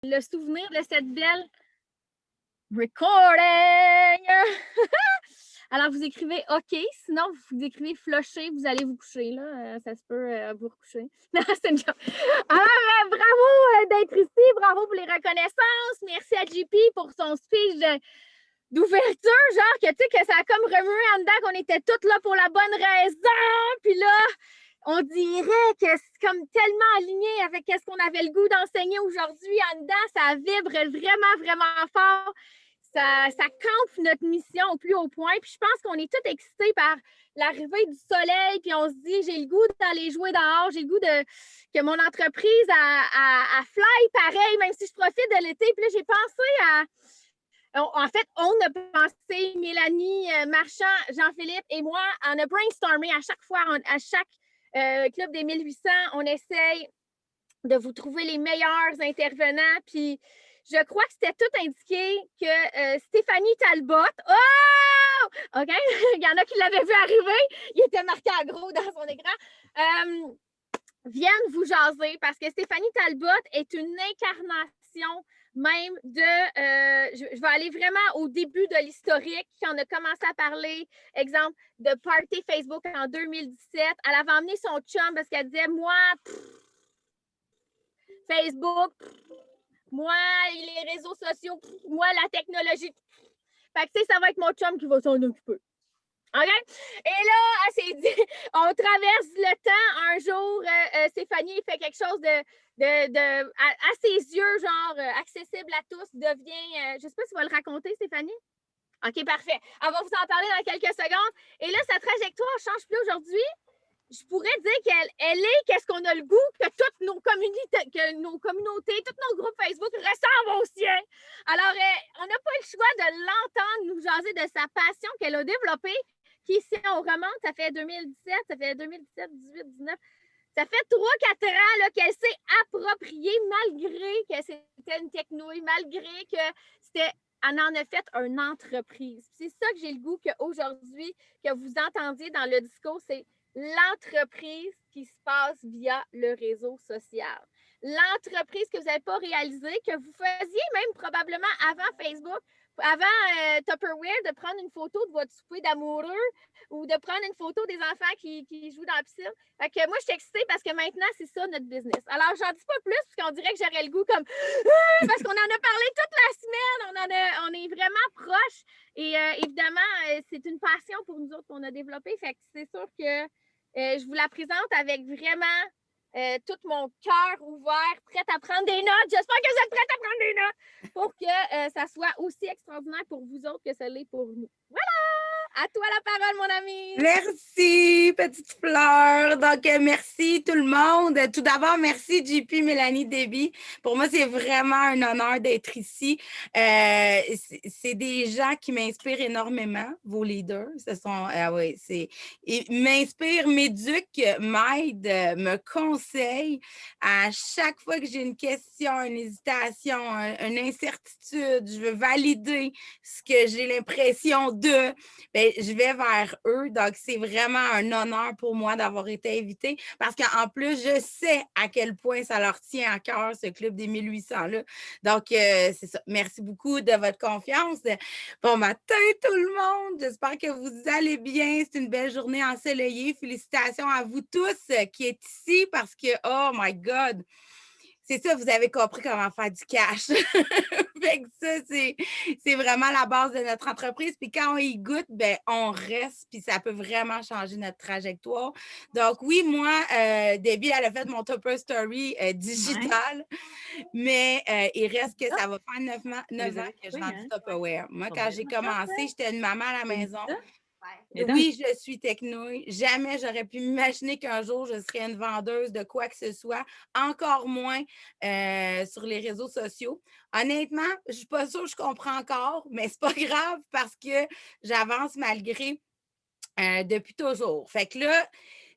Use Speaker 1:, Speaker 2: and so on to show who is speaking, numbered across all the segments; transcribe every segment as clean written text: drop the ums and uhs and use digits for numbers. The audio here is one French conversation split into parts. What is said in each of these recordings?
Speaker 1: le souvenir de cette belle recording. Alors, vous écrivez OK, sinon vous écrivez flusher, vous allez vous coucher, là. Ça se peut vous recoucher. Non, c'est une joke. Alors, bravo d'être ici, bravo pour les reconnaissances. Merci à JP pour son speech d'ouverture, genre que tu sais que ça a comme remué en dedans qu'on était toutes là pour la bonne raison. Puis là, on dirait que c'est comme tellement aligné avec ce qu'on avait le goût d'enseigner aujourd'hui en dedans. Ça vibre vraiment, vraiment fort. Ça campe notre mission au plus haut point. Puis je pense qu'on est tous excités par l'arrivée du soleil. Puis on se dit, j'ai le goût d'aller jouer dehors. J'ai le goût que mon entreprise a fly pareil, même si je profite de l'été. Puis là, j'ai pensé à... En fait, on a pensé, Mélanie Marchand, Jean-Philippe et moi, on a brainstormé à chaque fois, à chaque Club des 1800, on essaye de vous trouver les meilleurs intervenants. Puis je crois que c'était tout indiqué que Stéphanie Talbot, oh! OK? Il y en a qui l'avaient vu arriver. Il était marqué en gros dans son écran. Viennent vous jaser parce que Stéphanie Talbot est une incarnation même je vais aller vraiment au début de l'historique, quand on a commencé à parler, exemple, de party Facebook en 2017. Elle avait emmené son chum parce qu'elle disait, moi, Facebook, moi, les réseaux sociaux, moi, la technologie. Fait que, tu sais, ça va être mon chum qui va s'en occuper. OK? Et là, elle s'est dit, on traverse le temps. Un jour, Stéphanie fait quelque chose à ses yeux, genre accessible à tous, devient, je ne sais pas si tu vas le raconter, Stéphanie. OK, parfait. On va vous en parler dans quelques secondes. Et là, sa trajectoire ne change plus aujourd'hui. Je pourrais dire qu'elle est qu'est-ce qu'on a le goût que toutes nos communautés, tous nos groupes Facebook ressemblent aux siens. Alors, on n'a pas le choix de l'entendre nous jaser de sa passion qu'elle a développée, qui, si on remonte, ça fait 2017, ça fait 2017, 18, 19, ça fait 3-4 ans qu'elle s'est appropriée malgré que c'était une technouille, malgré que c'était elle en a fait une entreprise. C'est ça que j'ai le goût qu'aujourd'hui, que vous entendiez dans le discours, c'est l'entreprise qui se passe via le réseau social. L'entreprise que vous n'avez pas réalisée, que vous faisiez même probablement avant Facebook, avant Tupperware, de prendre une photo de votre souper d'amoureux ou de prendre une photo des enfants qui jouent dans la piscine. Fait que moi, je suis excitée parce que maintenant, c'est ça notre business. Alors, j'en dis pas plus parce qu'on dirait que j'aurais le goût comme parce qu'on en a parlé toute la semaine. On est vraiment proches. Et évidemment, c'est une passion pour nous autres qu'on a développée. Fait que c'est sûr que je vous la présente avec vraiment tout mon cœur ouvert, prête à prendre des notes. J'espère que vous êtes prête à prendre des notes pour que ça soit aussi extraordinaire pour vous autres que ça l'est pour nous. Voilà! À toi la parole, mon ami!
Speaker 2: Merci, petite fleur. Donc, merci tout le monde. Tout d'abord, merci JP, Mélanie, Debbie. Pour moi, c'est vraiment un honneur d'être ici. C'est des gens qui m'inspirent énormément, vos leaders. Ils m'inspirent, m'éduquent, m'aident, me conseillent. À chaque fois que j'ai une question, une hésitation, une incertitude, je veux valider ce que j'ai l'impression de... Bien, je vais vers eux. Donc, c'est vraiment un honneur pour moi d'avoir été invitée parce qu'en plus, je sais à quel point ça leur tient à cœur, ce Club des 1800-là. Donc, c'est ça. Merci beaucoup de votre confiance. Bon matin, tout le monde. J'espère que vous allez bien. C'est une belle journée ensoleillée. Félicitations à vous tous qui êtes ici parce que, oh my God, c'est ça, vous avez compris comment faire du cash. Fait que ça, c'est vraiment la base de notre entreprise. Puis quand on y goûte, ben, on reste, puis ça peut vraiment changer notre trajectoire. Donc oui, moi, Debbie, elle a fait mon Tupper Story digital, mais il reste que ça va faire 9 ans que je vends du Tupperware. Moi, quand j'ai commencé, j'étais une maman à la maison. Oui, je suis technouille. Jamais j'aurais pu m'imaginer qu'un jour, je serais une vendeuse de quoi que ce soit, encore moins sur les réseaux sociaux. Honnêtement, je ne suis pas sûre que je comprends encore, mais c'est pas grave parce que j'avance malgré depuis toujours. Fait que là,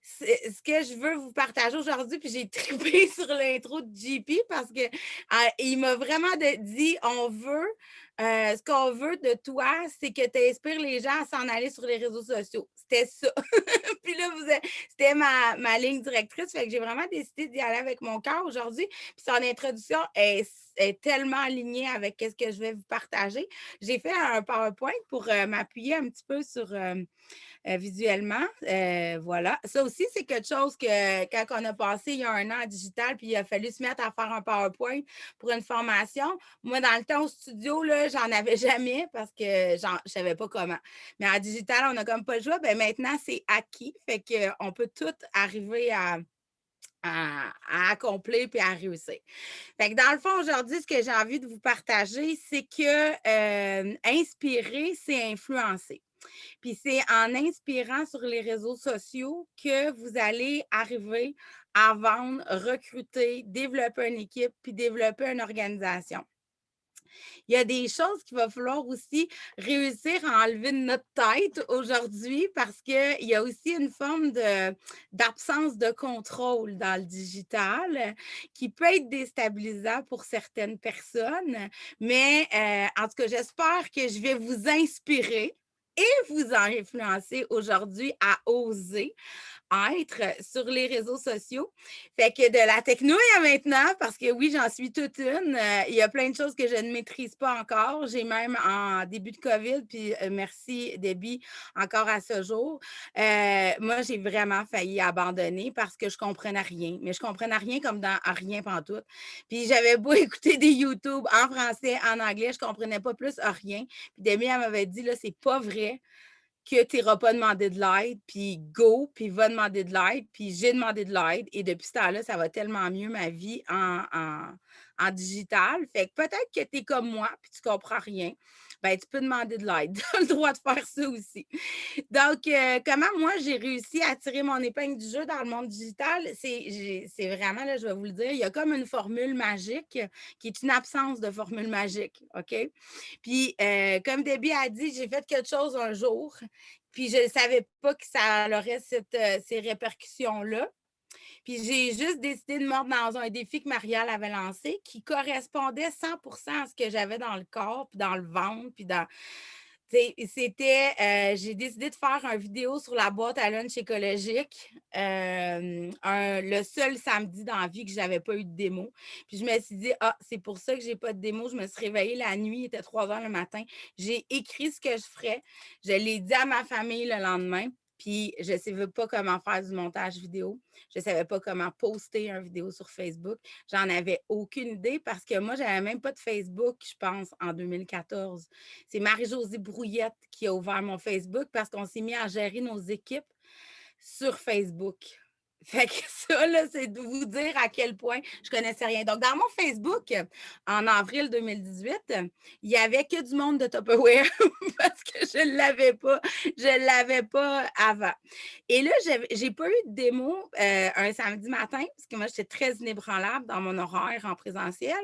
Speaker 2: ce que je veux vous partager aujourd'hui, puis j'ai trippé sur l'intro de JP parce que il m'a vraiment dit ce qu'on veut de toi, c'est que tu inspires les gens à s'en aller sur les réseaux sociaux. C'était ça. Puis là, c'était ma ligne directrice. Fait que j'ai vraiment décidé d'y aller avec mon cœur aujourd'hui. Puis son introduction est tellement alignée avec ce que je vais vous partager. J'ai fait un PowerPoint pour m'appuyer un petit peu sur visuellement. Voilà. Ça aussi, c'est quelque chose que quand on a passé il y a un an en digital, puis il a fallu se mettre à faire un PowerPoint pour une formation. Moi, dans le temps au studio, là, j'en avais jamais parce que je ne savais pas comment. Mais en digital, on n'a comme pas le choix. Ben, maintenant, c'est acquis. Fait qu'on peut tout arriver à accomplir puis à réussir. Fait que dans le fond, aujourd'hui, ce que j'ai envie de vous partager, c'est que inspirer, c'est influencer. Puis c'est en inspirant sur les réseaux sociaux que vous allez arriver à vendre, recruter, développer une équipe, puis développer une organisation. Il y a des choses qu'il va falloir aussi réussir à enlever de notre tête aujourd'hui parce qu'il y a aussi une forme d'absence de contrôle dans le digital qui peut être déstabilisant pour certaines personnes. Mais en tout cas, j'espère que je vais vous inspirer et vous influencer aujourd'hui à oser être sur les réseaux sociaux. Fait que de la techno à maintenant, parce que oui, j'en suis toute une. Il y a plein de choses que je ne maîtrise pas encore. J'ai même en début de COVID, puis merci Debbie, encore à ce jour. Moi, j'ai vraiment failli abandonner parce que je ne comprenais rien. Mais je ne comprenais rien comme dans rien pantoute. Puis j'avais beau écouter des YouTube en français, en anglais, je ne comprenais pas plus rien. Puis Debbie, elle m'avait dit, là, c'est pas vrai que tu n'iras pas demander de l'aide, puis go, puis va demander de l'aide, puis j'ai demandé de l'aide. Et depuis ce temps-là, ça va tellement mieux ma vie en digital. Fait que peut-être que tu es comme moi, puis tu ne comprends rien. Ben, tu peux demander de l'aide. Tu as le droit de faire ça aussi. Donc, comment moi, j'ai réussi à tirer mon épingle du jeu dans le monde digital? C'est vraiment, là, je vais vous le dire, il y a comme une formule magique qui est une absence de formule magique, OK? Puis, comme Debbie a dit, j'ai fait quelque chose un jour, puis je ne savais pas que ça aurait ces répercussions-là. Puis j'ai juste décidé de me mettre dans un défi que Marielle avait lancé qui correspondait 100% à ce que j'avais dans le corps, puis dans le ventre, puis dans... j'ai décidé de faire une vidéo sur la boîte à lunch écologique, le seul samedi dans la vie que je n'avais pas eu de démo. Puis je me suis dit, c'est pour ça que je n'ai pas de démo. Je me suis réveillée la nuit, il était 3 heures le matin. J'ai écrit ce que je ferais. Je l'ai dit à ma famille le lendemain. Puis je ne savais pas comment faire du montage vidéo. Je ne savais pas comment poster une vidéo sur Facebook. J'en avais aucune idée parce que moi, je n'avais même pas de Facebook, je pense, en 2014. C'est Marie-Josée Brouillette qui a ouvert mon Facebook parce qu'on s'est mis à gérer nos équipes sur Facebook. Fait que ça, là, c'est de vous dire à quel point je ne connaissais rien. Donc, dans mon Facebook, en avril 2018, il n'y avait que du monde de Tupperware parce que je ne l'avais pas. Je ne l'avais pas avant. Et là, je n'ai pas eu de démo un samedi matin parce que moi, j'étais très inébranlable dans mon horaire en présentiel.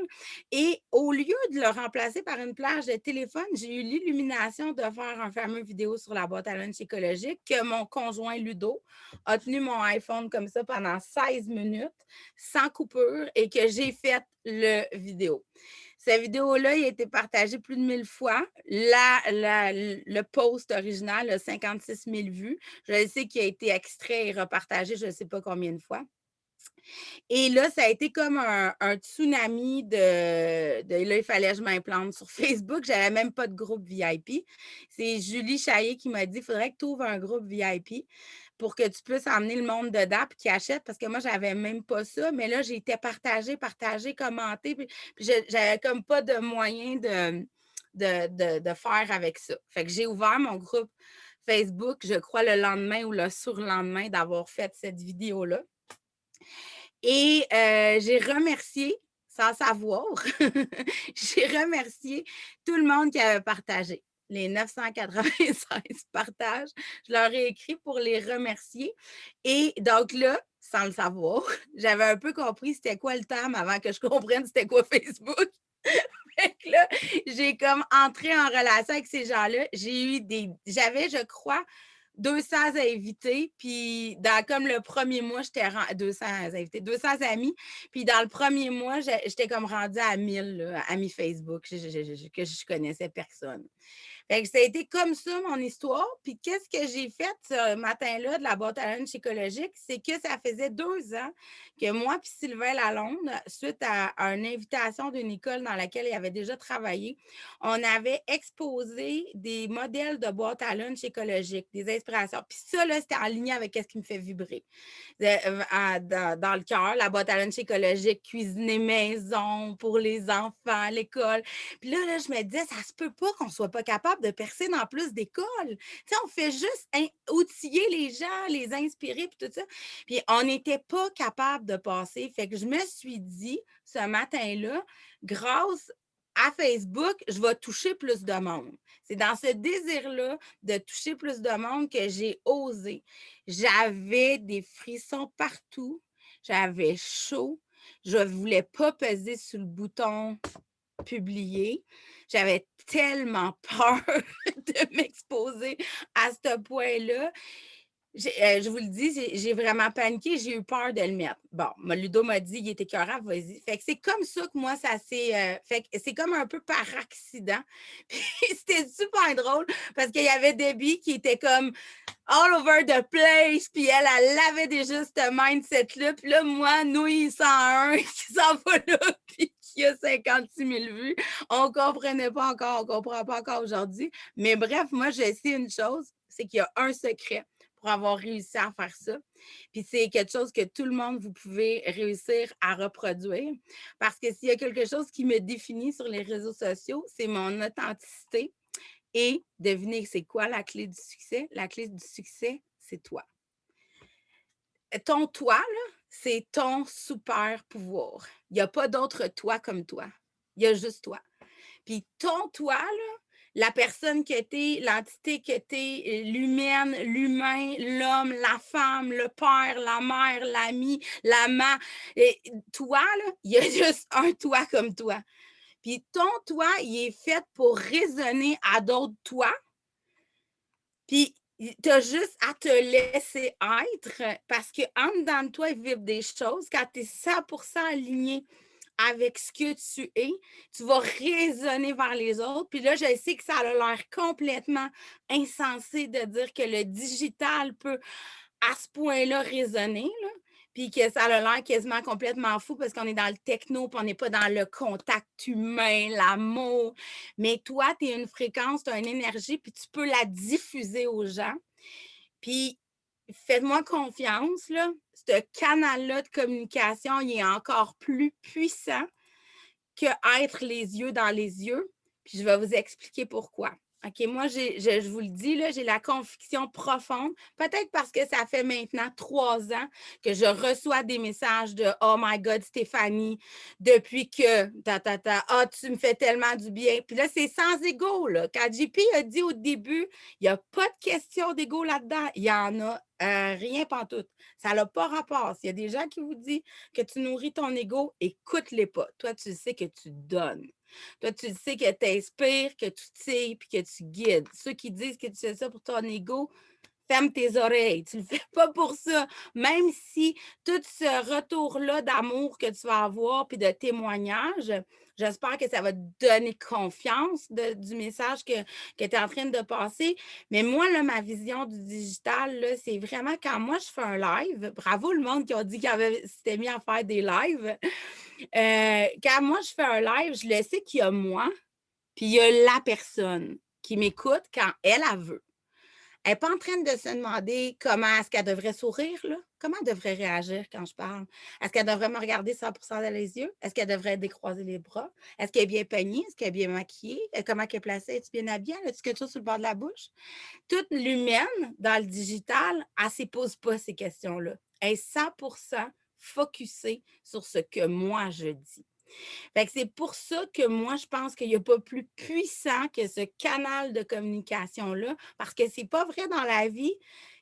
Speaker 2: Et au lieu de le remplacer par une plage de téléphone, j'ai eu l'illumination de faire un fameux vidéo sur la boîte à lunch écologique que mon conjoint Ludo a tenu mon iPhone comme ça pendant 16 minutes, sans coupure, et que j'ai fait le vidéo. Cette vidéo-là, il a été partagée plus de 1000 fois. Le post original a 56 000 vues. Je sais qu'il a été extrait et repartagé je ne sais pas combien de fois. Et là, ça a été comme un tsunami là, il fallait que je m'implante sur Facebook. Je n'avais même pas de groupe VIP. C'est Julie Chaillé qui m'a dit, il faudrait que tu ouvres un groupe VIP pour que tu puisses emmener le monde dedans et qui achète, parce que moi, je n'avais même pas ça. Mais là, j'ai été partagée, commentée, puis j'avais comme pas de moyen de faire avec ça. Fait que j'ai ouvert mon groupe Facebook, je crois, le lendemain ou le surlendemain d'avoir fait cette vidéo-là. Et j'ai remercié, sans savoir, j'ai remercié tout le monde qui avait partagé. Les 996 partages, je leur ai écrit pour les remercier. Et donc là, sans le savoir, j'avais un peu compris c'était quoi le terme avant que je comprenne c'était quoi Facebook. Fait que là, j'ai comme entré en relation avec ces gens-là. J'avais, je crois, 200 invités, puis dans comme le premier mois, j'étais 200 invités, 200 amis, puis dans le premier mois, j'étais comme rendue à 1000 là, amis Facebook que je connaissais personne. Fait que ça a été comme ça, mon histoire. Puis qu'est-ce que j'ai fait ce matin-là de la boîte à lunch écologique? C'est que ça faisait 2 ans que moi puis Sylvain Lalonde, suite à une invitation d'une école dans laquelle il avait déjà travaillé, on avait exposé des modèles de boîte à lunch écologique, des inspirations. Puis ça, là, c'était en ligne avec ce qui me fait vibrer dans le cœur, la boîte à lunch écologique, cuisiner maison pour les enfants, l'école. Puis là, je me disais, ça se peut pas qu'on soit pas capable de percer dans plus d'écoles. Tu sais, on fait juste outiller les gens, les inspirer, puis tout ça. Puis on n'était pas capable de passer. Fait que je me suis dit, ce matin-là, grâce à Facebook, je vais toucher plus de monde. C'est dans ce désir-là de toucher plus de monde que j'ai osé. J'avais des frissons partout. J'avais chaud. Je ne voulais pas peser sur le bouton publier. J'avais tellement peur de m'exposer à ce point-là. Je vous le dis, j'ai vraiment paniqué, j'ai eu peur de le mettre. Bon, Ludo m'a dit, il était écœurant, vas-y. Fait que c'est comme ça que moi, ça s'est. Fait que c'est comme un peu par accident. Puis c'était super drôle parce qu'il y avait Debbie qui était comme all over the place, puis elle avait déjà ce mindset-là. Puis là, moi, Nouille 101 qui s'en va là, puis qui a 56 000 vues. On ne comprenait pas encore, on ne comprend pas encore aujourd'hui. Mais bref, moi, je sais une chose, c'est qu'il y a un secret pour avoir réussi à faire ça. Puis c'est quelque chose que tout le monde, vous pouvez réussir à reproduire. Parce que s'il y a quelque chose qui me définit sur les réseaux sociaux, c'est mon authenticité. Et devinez, c'est quoi la clé du succès? La clé du succès, c'est toi. Ton toi, là, c'est ton super pouvoir. Il n'y a pas d'autre toi comme toi. Il y a juste toi. Puis ton toi, là, la personne que t'es, l'entité que t'es, l'humaine, l'humain, l'homme, la femme, le père, la mère, l'ami, l'amant, toi, là, il y a juste un toi comme toi. Puis ton toi, il est fait pour résonner à d'autres toi. Puis tu as juste à te laisser être parce qu'en dedans de toi, il vibre des choses. Quand tu es 100% aligné avec ce que tu es, tu vas résonner vers les autres. Puis là, je sais que ça a l'air complètement insensé de dire que le digital peut à ce point-là résonner, là. Puis que ça a l'air quasiment complètement fou parce qu'on est dans le techno, puis on n'est pas dans le contact humain, l'amour. Mais toi, tu es une fréquence, tu as une énergie, puis tu peux la diffuser aux gens. Puis faites-moi confiance, là, ce canal-là de communication, il est encore plus puissant que être les yeux dans les yeux. Puis je vais vous expliquer pourquoi. OK, moi, je vous le dis, là, j'ai la conviction profonde, peut-être parce que ça fait maintenant 3 ans que je reçois des messages de « Oh my God, Stéphanie, depuis que, ah, tu me fais tellement du bien. » Puis là, c'est sans ego, là. Quand JP a dit au début, il n'y a pas de question d'ego là-dedans, il y en a rien pantoute. Ça n'a pas rapport. S'il y a des gens qui vous disent que tu nourris ton ego, écoute-les pas. Toi, tu sais que tu donnes. Toi, tu sais que tu inspires, que tu tires puis que tu guides. Ceux qui disent que tu fais ça pour ton ego, ferme tes oreilles. Tu ne le fais pas pour ça. Même si tout ce retour-là d'amour que tu vas avoir puis de témoignage, j'espère que ça va te donner confiance du message que tu es en train de passer. Mais moi, là, ma vision du digital, là, c'est vraiment quand moi, je fais un live, bravo le monde qui a dit qu'il s'était mis à faire des lives. Quand moi, je fais un live, je le sais qu'il y a moi, puis il y a la personne qui m'écoute quand elle veut. Elle n'est pas en train de se demander comment est-ce qu'elle devrait sourire, là? Comment elle devrait réagir quand je parle? Est-ce qu'elle devrait me regarder 100% dans les yeux? Est-ce qu'elle devrait décroiser les bras? Est-ce qu'elle est bien peignée? Est-ce qu'elle est bien maquillée? Comment elle est placée? Est-ce bien habillée? As-tu quelque chose sur le bord de la bouche? Toute l'humaine, dans le digital, elle ne se pose pas ces questions-là. Elle est 100% focusée sur ce que moi je dis. Fait que c'est pour ça que moi, je pense qu'il n'y a pas plus puissant que ce canal de communication-là, parce que c'est pas vrai dans la vie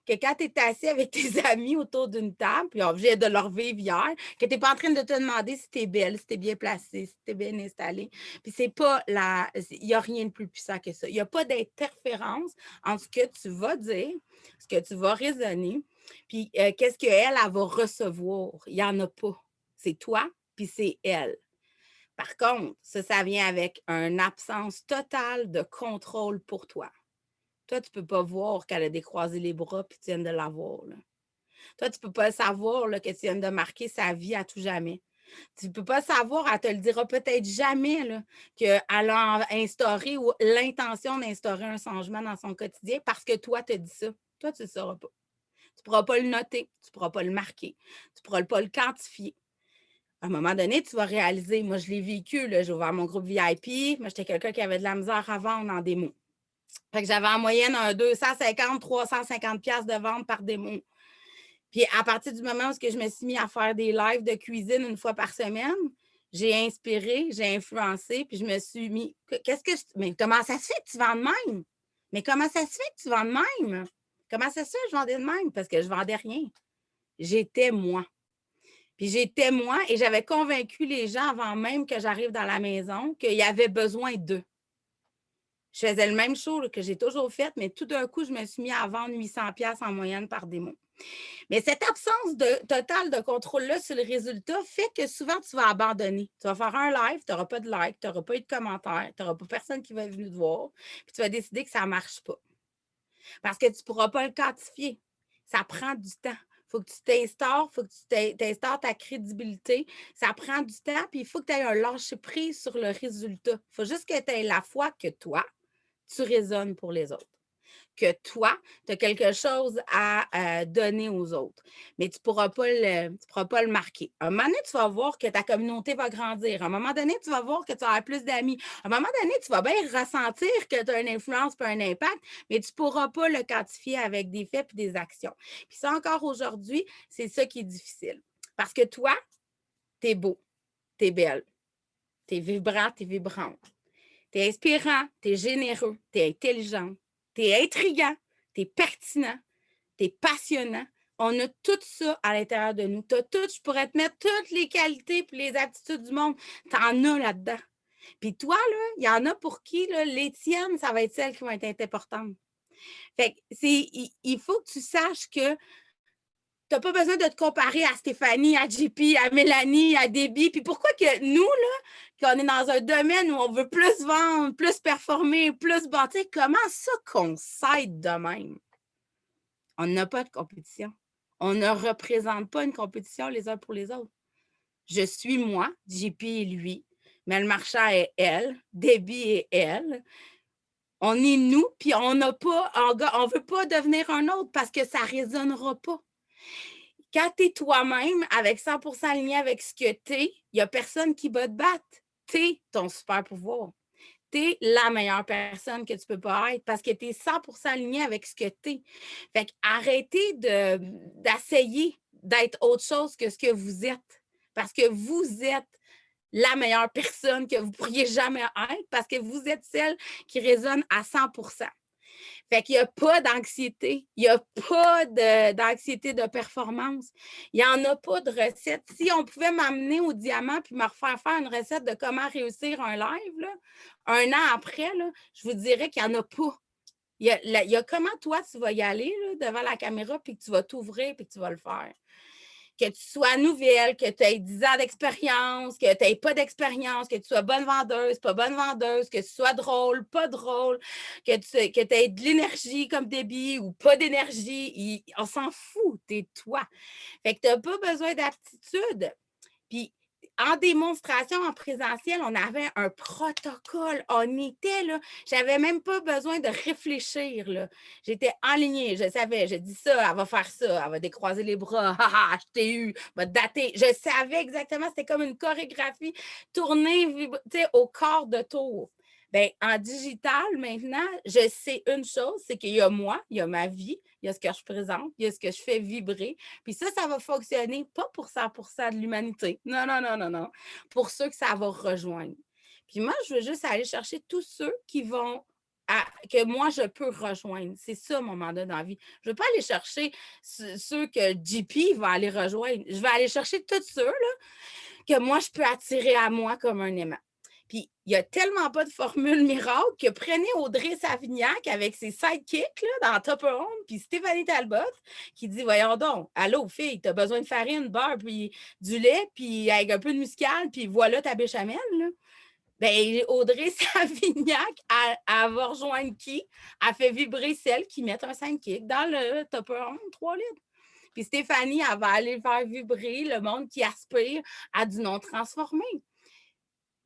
Speaker 2: que quand tu es assis avec tes amis autour d'une table, puis on vient de leur vivre hier, que tu n'es pas en train de te demander si tu es belle, si tu es bien placée, si tu es bien installée. Puis c'est pas la. Il n'y a rien de plus puissant que ça. Il n'y a pas d'interférence entre ce que tu vas dire, ce que tu vas raisonner, puis qu'est-ce qu'elle, elle va recevoir. Il n'y en a pas. C'est toi, puis c'est elle. Par contre, ça vient avec une absence totale de contrôle pour toi. Toi, tu ne peux pas voir qu'elle a décroisé les bras puis tu viens de la voir. Là. Toi, tu ne peux pas savoir là, que tu viens de marquer sa vie à tout jamais. Tu ne peux pas savoir, elle te le dira peut-être jamais qu'elle a instauré ou l'intention d'instaurer un changement dans son quotidien parce que toi, tu as dit ça. Toi, tu ne le sauras pas. Tu ne pourras pas le noter, tu ne pourras pas le marquer, tu ne pourras pas le quantifier. À un moment donné, tu vas réaliser, moi, je l'ai vécu, j'ai ouvert mon groupe VIP, moi, j'étais quelqu'un qui avait de la misère à vendre en démo. Fait que j'avais en moyenne un 250, 350 pièces de vente par démo. Puis à partir du moment où je me suis mis à faire des lives de cuisine une fois par semaine, j'ai inspiré, j'ai influencé, puis je me suis mis, mais comment ça se fait que tu vends de même? Mais comment ça se fait que tu vends de même? Comment ça se fait que je vendais de même? Parce que je ne vendais rien. J'étais moi. Puis j'étais moi et j'avais convaincu les gens avant même que j'arrive dans la maison qu'il y avait besoin d'eux. Je faisais le même show que j'ai toujours fait, mais tout d'un coup, je me suis mis à vendre 800 pièces en moyenne par démo. Mais cette absence totale de contrôle-là sur le résultat fait que souvent, tu vas abandonner. Tu vas faire un live, tu n'auras pas de like, tu n'auras pas eu de commentaires, tu n'auras pas personne qui va venir te voir, puis tu vas décider que ça ne marche pas. Parce que tu ne pourras pas le quantifier. Ça prend du temps. Il faut que tu t'instaures, il faut que tu t'instaures ta crédibilité. Ça prend du temps, puis il faut que tu aies un lâcher-prise sur le résultat. Il faut juste que tu aies la foi que toi, tu résonnes pour les autres. Que toi, tu as quelque chose à donner aux autres. Mais tu ne pourras pas le marquer. À un moment donné, tu vas voir que ta communauté va grandir. À un moment donné, tu vas voir que tu auras plus d'amis. À un moment donné, tu vas bien ressentir que tu as une influence et un impact, mais tu ne pourras pas le quantifier avec des faits et des actions. Puis ça, encore aujourd'hui, c'est ça qui est difficile. Parce que toi, tu es beau, tu es belle, tu es vibrant, tu es vibrante. Tu es inspirant, tu es généreux, tu es intelligent, tu es intriguant, tu es pertinent, tu es passionnant. On a tout ça à l'intérieur de nous. Je pourrais te mettre toutes les qualités et les aptitudes du monde. Tu en as là-dedans. Puis toi, il y en a pour qui les tiennes, ça va être celles qui vont être importantes. Fait que il faut que tu saches que tu n'as pas besoin de te comparer à Stéphanie, à JP, à Mélanie, à Debbie. Puis pourquoi que nous, qu'on est dans un domaine où on veut plus vendre, plus performer, plus bâtir, comment ça qu'on s'aide de même? On n'a pas de compétition. On ne représente pas une compétition les uns pour les autres. Je suis moi, JP est lui, Mel Marchand est elle, Debbie est elle. On est nous, puis on ne veut pas devenir un autre parce que ça ne résonnera pas. Quand tu es toi-même, avec 100% aligné avec ce que tu es, il n'y a personne qui va te battre. Tu es ton super pouvoir. Tu es la meilleure personne que tu peux pas être parce que tu es 100% aligné avec ce que tu es. Fait arrêtez d'essayer d'être autre chose que ce que vous êtes. Parce que vous êtes la meilleure personne que vous pourriez jamais être parce que vous êtes celle qui résonne à 100%. Fait qu'il n'y a pas d'anxiété. Il n'y a pas d'anxiété de performance. Il n'y en a pas de recette. Si on pouvait m'amener au diamant puis me refaire faire une recette de comment réussir un live, là, un an après, là, je vous dirais qu'il n'y en a pas. Il y a comment toi, tu vas y aller là, devant la caméra puis que tu vas t'ouvrir puis que tu vas le faire. Que tu sois nouvelle, que tu aies 10 ans d'expérience, que tu n'aies pas d'expérience, que tu sois bonne vendeuse, pas bonne vendeuse, que tu sois drôle, pas drôle, que tu aies de l'énergie comme Debbie ou pas d'énergie. On s'en fout, t'es toi. Fait que tu n'as pas besoin d'aptitude. Puis, en démonstration, en présentiel, on avait un protocole. On était là. J'avais même pas besoin de réfléchir. Là. J'étais enlignée. Je savais. Je dis ça, elle va faire ça. Elle va décroiser les bras. Haha, je t'ai eu. Va dater. Je savais exactement. C'était comme une chorégraphie tournée au quart de tour. Bien, en digital, maintenant, je sais une chose, c'est qu'il y a moi, il y a ma vie, il y a ce que je présente, il y a ce que je fais vibrer. Puis ça va fonctionner pas pour 100% de l'humanité. Non, non, non, non, non. Pour ceux que ça va rejoindre. Puis moi, je veux juste aller chercher tous ceux qui vont que moi, je peux rejoindre. C'est ça mon mandat dans la vie. Je ne veux pas aller chercher ceux que JP va aller rejoindre. Je vais aller chercher tous ceux là, que moi, je peux attirer à moi comme un aimant. Puis, il n'y a tellement pas de formule miracle que prenez Audrey Savignac avec ses sidekicks là, dans Top Home, puis Stéphanie Talbot, qui dit voyons donc, allô, fille, tu as besoin de farine, beurre, puis du lait, puis avec un peu de muscade, puis voilà ta béchamel. Là. Bien, Audrey Savignac, elle va rejoindre qui? Elle fait vibrer celle qui met un sidekick dans le Top Home 3 litres. Puis Stéphanie, elle va aller faire vibrer le monde qui aspire à du non transformé.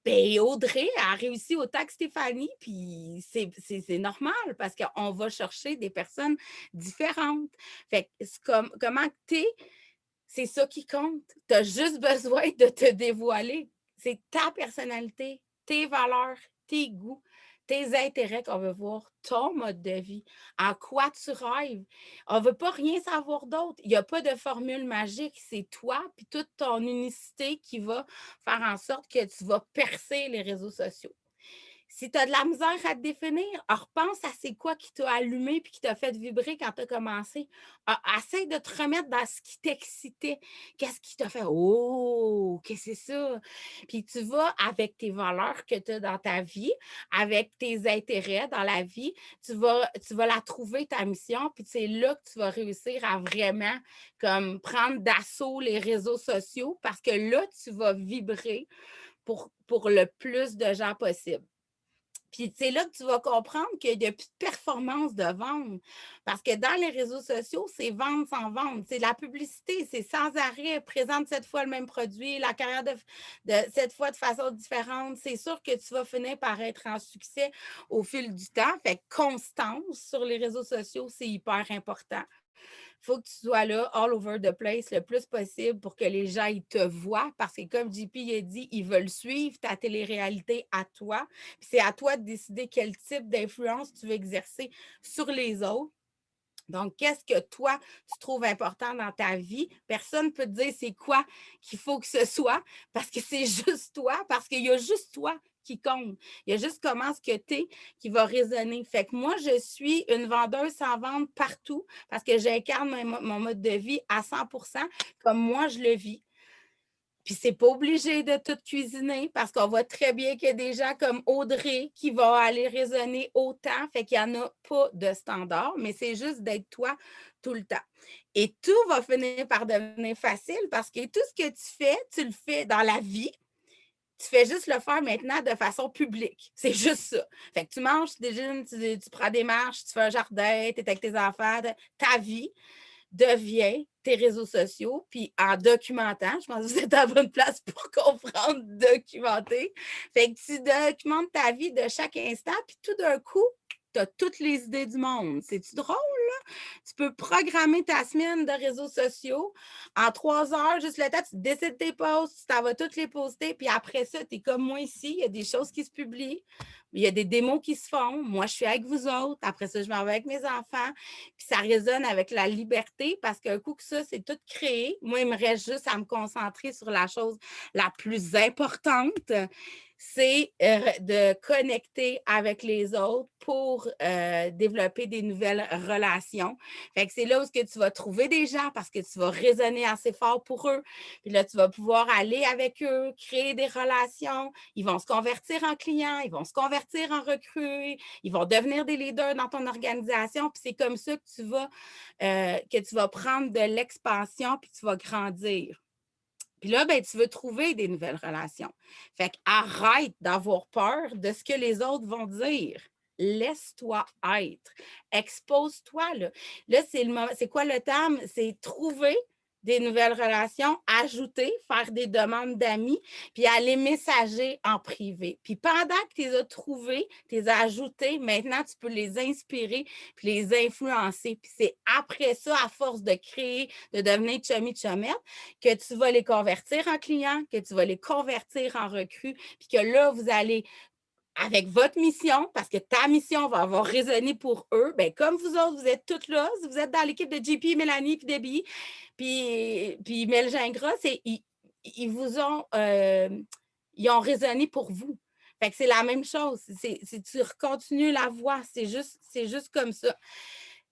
Speaker 2: Bien, Audrey a réussi autant que Stéphanie, puis c'est normal parce qu'on va chercher des personnes différentes. Fait que comment tu es, c'est ça qui compte. Tu as juste besoin de te dévoiler. C'est ta personnalité, tes valeurs, tes goûts, tes intérêts qu'on veut voir, ton mode de vie, en quoi tu rêves. On ne veut pas rien savoir d'autre. Il n'y a pas de formule magique. C'est toi, puis toute ton unicité qui va faire en sorte que tu vas percer les réseaux sociaux. Si tu as de la misère à te définir, repense à c'est quoi qui t'a allumé puis qui t'a fait vibrer quand tu as commencé. Essaye de te remettre dans ce qui t'excitait. Qu'est-ce qui t'a fait? Oh, qu'est-ce que c'est ça? Puis tu vas avec tes valeurs que tu as dans ta vie, avec tes intérêts dans la vie, tu vas la trouver, ta mission, puis c'est là que tu vas réussir à vraiment comme prendre d'assaut les réseaux sociaux parce que là, tu vas vibrer pour le plus de gens possible. Puis c'est là que tu vas comprendre qu'il n'y a plus de performance de vente. Parce que dans les réseaux sociaux, c'est vendre sans vendre. C'est la publicité, c'est sans arrêt. Présente cette fois le même produit, la carrière de cette fois de façon différente. C'est sûr que tu vas finir par être en succès au fil du temps. Fait que constance sur les réseaux sociaux, c'est hyper important. Il faut que tu sois là, all over the place, le plus possible pour que les gens ils te voient. Parce que, comme JP a dit, ils veulent suivre ta télé-réalité à toi. Puis c'est à toi de décider quel type d'influence tu veux exercer sur les autres. Donc, qu'est-ce que toi, tu trouves important dans ta vie? Personne ne peut te dire c'est quoi qu'il faut que ce soit parce que c'est juste toi, parce qu'il y a juste toi qui compte. Il y a juste comment ce que tu es qui va résonner. Fait que moi, je suis une vendeuse sans vendre partout parce que j'incarne mon mode de vie à 100% comme moi, je le vis. Puis c'est pas obligé de tout cuisiner parce qu'on voit très bien qu'il y a des gens comme Audrey qui vont aller raisonner autant. Fait qu'il n'y en a pas de standard, mais c'est juste d'être toi tout le temps. Et tout va finir par devenir facile parce que tout ce que tu le fais dans la vie. Tu fais juste le faire maintenant de façon publique. C'est juste ça. Fait que tu manges, tu déjeunes, tu prends des marches, tu fais un jardin, tu es avec tes enfants, ta vie devient tes réseaux sociaux, puis en documentant, je pense que vous êtes à la bonne place pour comprendre, documenter. Fait que tu documentes ta vie de chaque instant, puis tout d'un coup, tu as toutes les idées du monde. C'est-tu drôle, là? Tu peux programmer ta semaine de réseaux sociaux en 3 heures, juste le temps, tu décides tes posts, tu t'en vas toutes les poster, puis après ça, tu es comme moi ici, il y a des choses qui se publient, il y a des démos qui se font. Moi, je suis avec vous autres. Après ça, je m'en vais avec mes enfants. Puis ça résonne avec la liberté parce qu'un coup que ça, c'est tout créé. Moi, il me reste juste à me concentrer sur la chose la plus importante, c'est de connecter avec les autres pour développer des nouvelles relations. Fait que c'est là où que tu vas trouver des gens parce que tu vas résonner assez fort pour eux. Puis là, tu vas pouvoir aller avec eux, créer des relations. Ils vont se convertir en clients, ils vont se convertir en recrues, ils vont devenir des leaders dans ton organisation. Puis c'est comme ça que tu vas prendre de l'expansion puis tu vas grandir. Puis là, ben, tu veux trouver des nouvelles relations. Fait qu'arrête d'avoir peur de ce que les autres vont dire. Laisse-toi être. Expose-toi. Là c'est le moment. C'est quoi le terme? C'est trouver des nouvelles relations, ajouter, faire des demandes d'amis, puis aller messager en privé. Puis pendant que tu les as trouvés, tu les as ajoutés, maintenant, tu peux les inspirer puis les influencer. Puis c'est après ça, à force de créer, de devenir chummy-chumette, que tu vas les convertir en clients, que tu vas les convertir en recrues, puis que là, vous allez avec votre mission, parce que ta mission va avoir résonné pour eux, bien, comme vous autres, vous êtes toutes là, vous êtes dans l'équipe de JP, Mélanie, puis Debbie, puis Mel Gingras, ils vous ont, ils ont résonné pour vous. Fait que c'est la même chose. Tu continues la voie, c'est juste comme ça.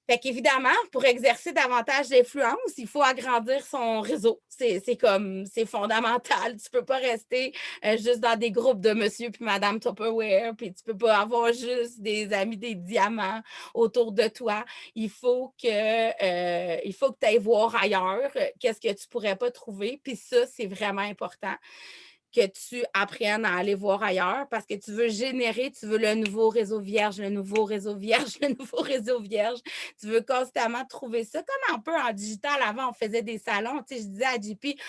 Speaker 2: Fait qu'évidemment, pour exercer davantage d'influence, il faut agrandir son réseau. C'est fondamental. Tu ne peux pas rester juste dans des groupes de monsieur puis madame Tupperware, puis tu ne peux pas avoir juste des amis des diamants autour de toi. Il faut que tu ailles voir ailleurs qu'est-ce que tu ne pourrais pas trouver. Puis ça, c'est vraiment important que tu apprennes à aller voir ailleurs parce que tu veux générer, tu veux le nouveau réseau vierge, le nouveau réseau vierge, le nouveau réseau vierge. Tu veux constamment trouver ça comme un peu en digital. Avant, on faisait des salons. Tu sais, je disais à JP,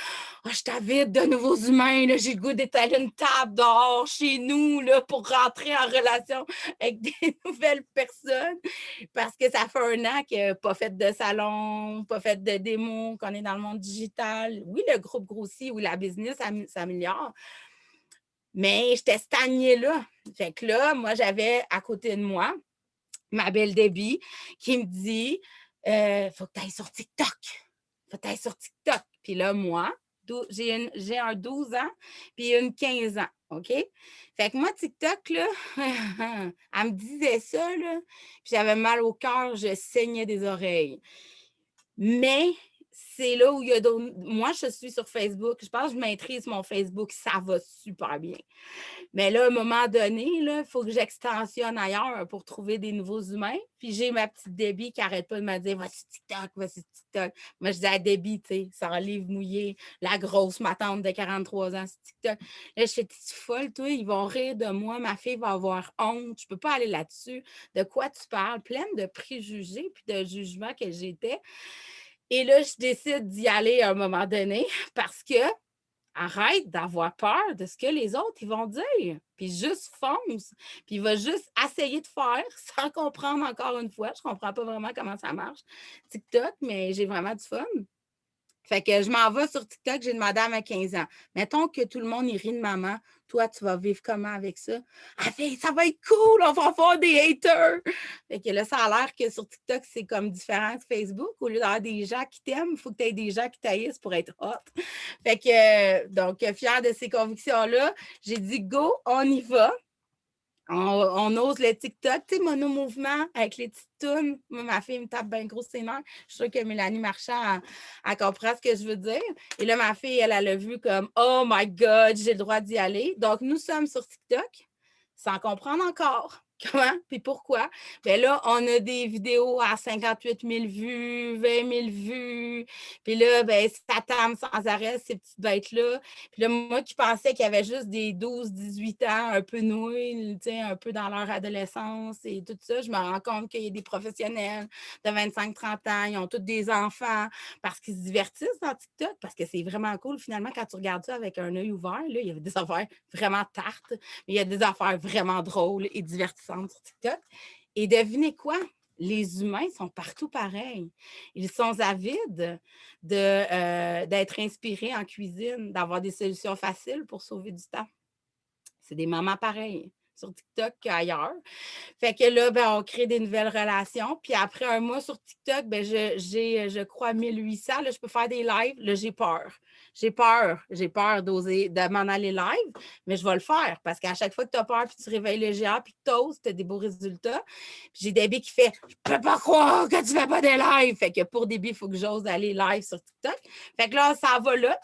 Speaker 2: oh, je t'invite de nouveaux humains. J'ai le goût d'étaler une table dehors chez nous là, pour rentrer en relation avec des nouvelles personnes parce que ça fait 1 an qu'il n'y a pas fait de salon, pas fait de démo, qu'on est dans le monde digital. Oui, le groupe grossit, oui, la business s'améliore. Mais j'étais stagnée là. Fait que là, moi, j'avais à côté de moi ma belle Debbie qui me dit faut que tu ailles sur TikTok. Faut que tu ailles sur TikTok. Puis là, moi, j'ai un 12 ans puis une 15 ans. OK? Fait que moi, TikTok, là, elle me disait ça, là, puis j'avais mal au cœur, je saignais des oreilles. Mais c'est là où il y a d'autres. Moi, je suis sur Facebook. Je pense que je maîtrise mon Facebook. Ça va super bien. Mais là, à un moment donné, il faut que j'extensionne ailleurs pour trouver des nouveaux humains. Puis j'ai ma petite Debbie qui n'arrête pas de me dire voici TikTok, voici TikTok. Moi, je dis à Debbie, tu sais, sans livre mouillé, la grosse, ma tante de 43 ans, c'est TikTok. Là, je suis folle, toi, ils vont rire de moi, ma fille va avoir honte, je ne peux pas aller là-dessus. De quoi tu parles? Pleine de préjugés puis de jugements que j'étais. Et là, je décide d'y aller à un moment donné parce que arrête d'avoir peur de ce que les autres ils vont dire. Puis juste fonce. Puis il va juste essayer de faire sans comprendre encore une fois. Je ne comprends pas vraiment comment ça marche, TikTok, mais j'ai vraiment du fun. Fait que je m'en vais sur TikTok, j'ai demandé à ma 15 ans. Mettons que tout le monde y rit de maman. Toi, tu vas vivre comment avec ça? Elle fait, ça va être cool, on va avoir des haters. Fait que là, ça a l'air que sur TikTok, c'est comme différent de Facebook. Au lieu d'avoir des gens qui t'aiment, il faut que tu aies des gens qui t'haïssent pour être hot. Fait que, donc, fière de ces convictions-là, j'ai dit, go, on y va. On ose le TikTok, tu sais, monomouvement avec les petites tounes. Moi, ma fille me tape bien gros ses nerfs. Je suis sûre que Mélanie Marchand, elle comprend ce que je veux dire. Et là, ma fille, elle l'a vu comme « Oh my God, j'ai le droit d'y aller ». Donc, nous sommes sur TikTok sans comprendre encore comment puis pourquoi. Bien là, on a des vidéos à 58 000 vues, 20 000 vues. Puis là, bien, ça tame sans arrêt, ces petites bêtes-là. Puis là, moi qui pensais qu'il y avait juste des 12-18 ans un peu noués, un peu dans leur adolescence et tout ça, je me rends compte qu'il y a des professionnels de 25-30 ans, ils ont tous des enfants parce qu'ils se divertissent dans TikTok, parce que c'est vraiment cool. Finalement, quand tu regardes ça avec un œil ouvert, là, il y a des affaires vraiment tartes, mais il y a des affaires vraiment drôles et divertissantes sur TikTok. Et devinez quoi? Les humains sont partout pareils. Ils sont avides d'être inspirés en cuisine, d'avoir des solutions faciles pour sauver du temps. C'est des mamans pareilles sur TikTok qu'ailleurs. Fait que là, ben, on crée des nouvelles relations. Puis après un mois sur TikTok, ben, j'ai, je crois, 1800. Là, je peux faire des lives. Là, j'ai peur. J'ai peur d'oser, de m'en aller live, mais je vais le faire parce qu'à chaque fois que tu as peur, puis tu réveilles le géant, puis que tu oses, tu as des beaux résultats. Puis j'ai Debbie qui fait « Je peux pas croire que tu fais pas des lives! » Fait que pour Debbie, il faut que j'ose aller live sur TikTok. Fait que là, ça va là.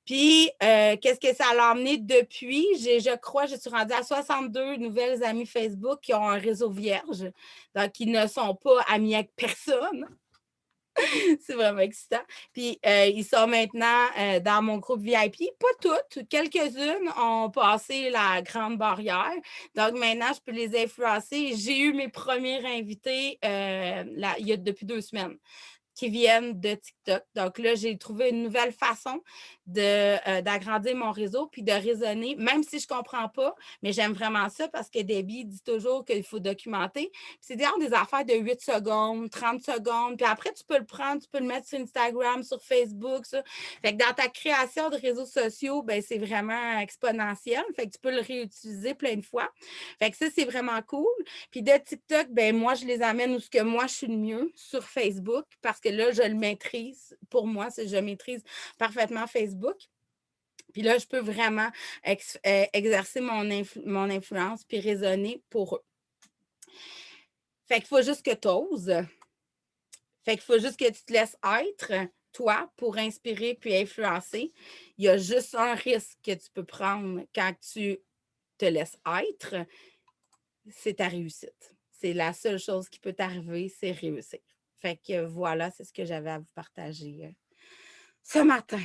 Speaker 2: Puis, qu'est-ce que ça l'a emmené depuis? Je crois, je suis rendue à 62 nouvelles amies Facebook qui ont un réseau vierge, donc qui ne sont pas amis avec personne. C'est vraiment excitant. Puis, ils sont maintenant dans mon groupe VIP. Pas toutes, quelques-unes ont passé la grande barrière. Donc, maintenant, je peux les influencer. J'ai eu mes premiers invités il y a depuis 2 semaines. qui viennent de TikTok. Donc là, j'ai trouvé une nouvelle façon d'agrandir mon réseau puis de raisonner, même si je ne comprends pas, mais j'aime vraiment ça parce que Debbie dit toujours qu'il faut documenter. Puis c'est d'ailleurs des affaires de 8 secondes, 30 secondes, puis après, tu peux le prendre, tu peux le mettre sur Instagram, sur Facebook, ça. Fait que dans ta création de réseaux sociaux, ben c'est vraiment exponentiel. Fait que tu peux le réutiliser plein de fois. Fait que ça, c'est vraiment cool. Puis de TikTok, ben moi, je les amène où ce que moi, je suis le mieux sur Facebook parce que là, je le maîtrise. Pour moi, je maîtrise parfaitement Facebook. Puis là, je peux vraiment exercer mon influence puis raisonner pour eux. Fait qu'il faut juste que tu oses. Fait qu'il faut juste que tu te laisses être, toi, pour inspirer puis influencer. Il y a juste un risque que tu peux prendre quand tu te laisses être, c'est ta réussite. C'est la seule chose qui peut t'arriver, c'est réussir. Fait que voilà, c'est ce que j'avais à vous partager ce matin.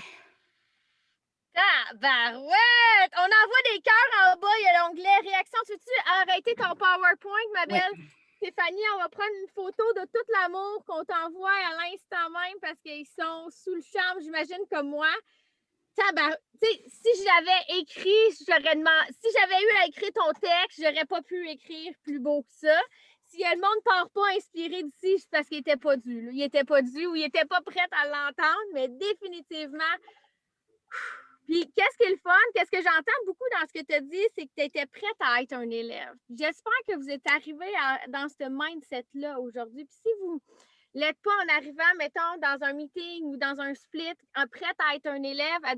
Speaker 1: Tabarouette! On envoie des cœurs en bas, il y a l'onglet réaction. Tu veux-tu arrêter ton PowerPoint, ma belle? Oui. Stéphanie, on va prendre une photo de tout l'amour qu'on t'envoie à l'instant même parce qu'ils sont sous le charme, j'imagine, comme moi. Si j'avais écrit, j'aurais demandé. Si j'avais eu à écrire ton texte, j'aurais pas pu écrire plus beau que ça. Si le monde ne part pas inspiré d'ici, c'est parce qu'il n'était pas dû. Là. Il n'était pas dû ou il n'était pas prêt à l'entendre, mais définitivement. Puis, qu'est-ce qui est le fun? Qu'est-ce que j'entends beaucoup dans ce que tu as dit, c'est que tu étais prête à être un élève. J'espère que vous êtes arrivé dans ce mindset-là aujourd'hui. Puis, si vous l'êtes pas en arrivant, mettons, dans un meeting ou dans un split, prête à être un élève, à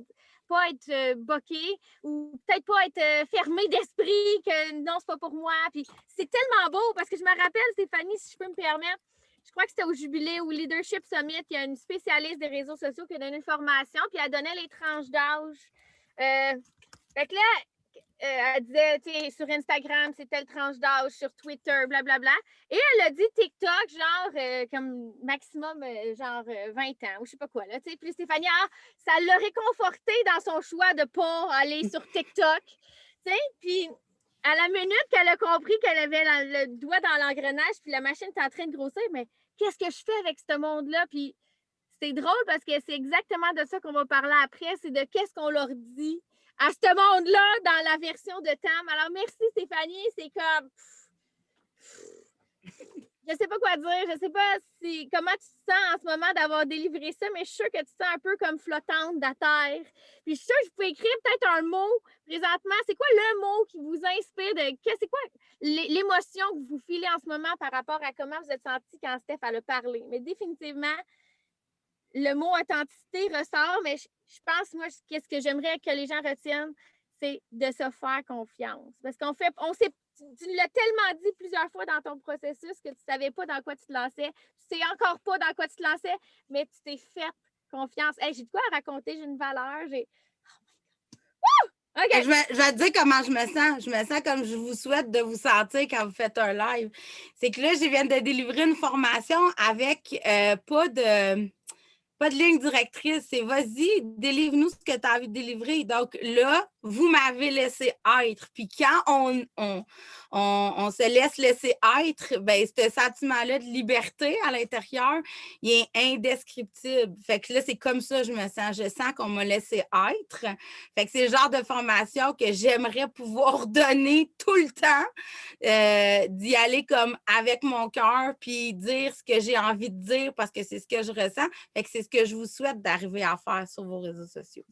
Speaker 1: pas être boqué ou peut-être pas être fermé d'esprit que non, c'est pas pour moi. Puis, c'est tellement beau parce que je me rappelle, Stéphanie, si je peux me permettre, je crois que c'était au Jubilé ou Leadership Summit, il y a une spécialiste des réseaux sociaux qui a donné une formation, puis elle donnait les tranches d'âge. Fait que là, elle disait, tu sais, sur Instagram, c'est telle tranche d'âge, sur Twitter, blablabla. Et elle a dit TikTok, genre, comme maximum, genre 20 ans, ou je sais pas quoi, là, tu sais. Puis Stéphanie, ça l'a réconforté dans son choix de pas aller sur TikTok, tu sais. Puis à la minute qu'elle a compris qu'elle avait le doigt dans l'engrenage, puis la machine était en train de grossir, mais qu'est-ce que je fais avec ce monde-là? Puis c'est drôle parce que c'est exactement de ça qu'on va parler après, c'est de qu'est-ce qu'on leur dit à ce monde-là dans la version de Tam. Alors, merci Stéphanie, c'est comme... Je sais pas quoi dire, je sais pas comment tu te sens en ce moment d'avoir délivré ça, mais je suis sûre que tu te sens un peu comme flottante de la terre. Puis je suis sûre que vous pouvez écrire peut-être un mot présentement. C'est quoi le mot qui vous inspire c'est quoi l'émotion que vous filez en ce moment par rapport à comment vous êtes senti quand Steph a parlé? Mais définitivement, le mot authenticité ressort, mais je pense, moi, qu'est-ce que j'aimerais que les gens retiennent, c'est de se faire confiance. Parce tu l'as tellement dit plusieurs fois dans ton processus que tu ne savais pas dans quoi tu te lançais. Tu ne sais encore pas dans quoi tu te lançais, mais tu t'es fait confiance. Hey, j'ai de quoi à raconter, j'ai une valeur.
Speaker 2: Okay. Je vais te dire comment je me sens. Je me sens comme je vous souhaite de vous sentir quand vous faites un live. C'est que là, je viens de délivrer une formation avec pas de ligne directrice. C'est vas-y, délivre-nous ce que tu as envie de délivrer. Donc là, vous m'avez laissé être. Puis quand on se laisser être, ben ce sentiment-là de liberté à l'intérieur, il est indescriptible. Fait que là, c'est comme ça je me sens. Je sens qu'on m'a laissé être. Fait que c'est le genre de formation que j'aimerais pouvoir donner tout le temps, d'y aller comme avec mon cœur, puis dire ce que j'ai envie de dire parce que c'est ce que je ressens. Fait que c'est ce que je vous souhaite d'arriver à faire sur vos réseaux sociaux.